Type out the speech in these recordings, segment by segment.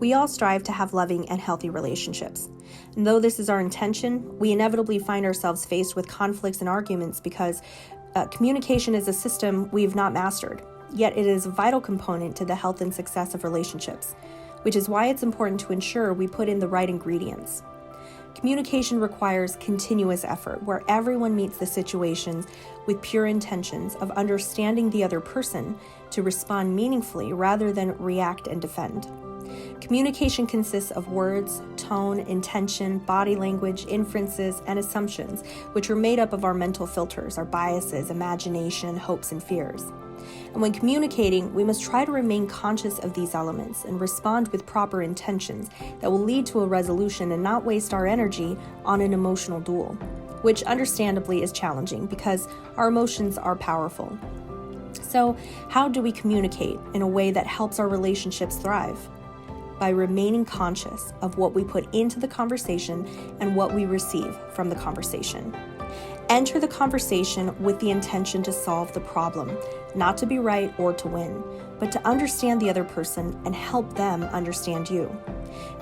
We all strive to have loving and healthy relationships. And though this is our intention, we inevitably find ourselves faced with conflicts and arguments because communication is a system we've not mastered. Yet it is a vital component to the health and success of relationships, which is why it's important to ensure we put in the right ingredients. Communication requires continuous effort where everyone meets the situations with pure intentions of understanding the other person to respond meaningfully rather than react and defend. Communication consists of words, tone, intention, body language, inferences, and assumptions, which are made up of our mental filters, our biases, imagination, hopes, and fears. And when communicating, we must try to remain conscious of these elements and respond with proper intentions that will lead to a resolution and not waste our energy on an emotional duel, which understandably is challenging because our emotions are powerful. So, how do we communicate in a way that helps our relationships thrive? By remaining conscious of what we put into the conversation and what we receive from the conversation. Enter the conversation with the intention to solve the problem, not to be right or to win, but to understand the other person and help them understand you.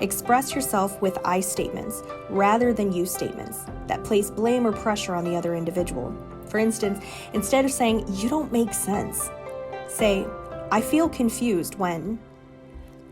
Express yourself with I statements rather than you statements that place blame or pressure on the other individual. For instance, instead of saying, "You don't make sense," say, "I feel confused when..."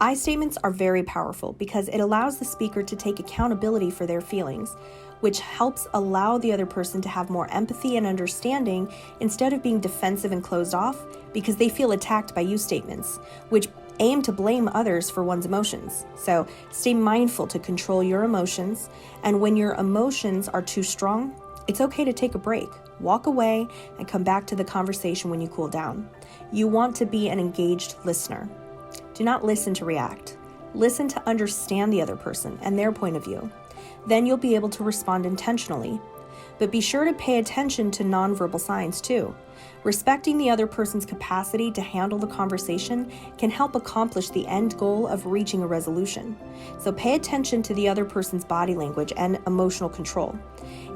I statements are very powerful because it allows the speaker to take accountability for their feelings, which helps allow the other person to have more empathy and understanding instead of being defensive and closed off because they feel attacked by you statements, which aim to blame others for one's emotions. So stay mindful to control your emotions, and when your emotions are too strong, it's okay to take a break, walk away, and come back to the conversation when you cool down. You want to be an engaged listener. Do not listen to react. Listen to understand the other person and their point of view. Then you'll be able to respond intentionally. But be sure to pay attention to nonverbal signs too. Respecting the other person's capacity to handle the conversation can help accomplish the end goal of reaching a resolution. So pay attention to the other person's body language and emotional control.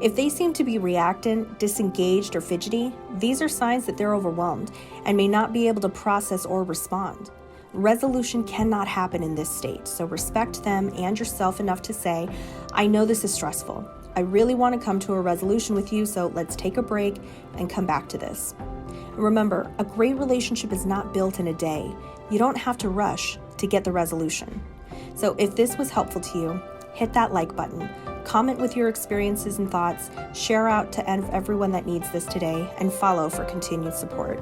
If they seem to be reactant, disengaged, or fidgety, these are signs that they're overwhelmed and may not be able to process or respond. Resolution cannot happen in this state, so respect them and yourself enough to say, "I know this is stressful. I really want to come to a resolution with you, so let's take a break and come back to this." Remember, a great relationship is not built in a day. You don't have to rush to get the resolution. So if this was helpful to you, hit that like button, comment with your experiences and thoughts, share out to everyone that needs this today, and follow for continued support.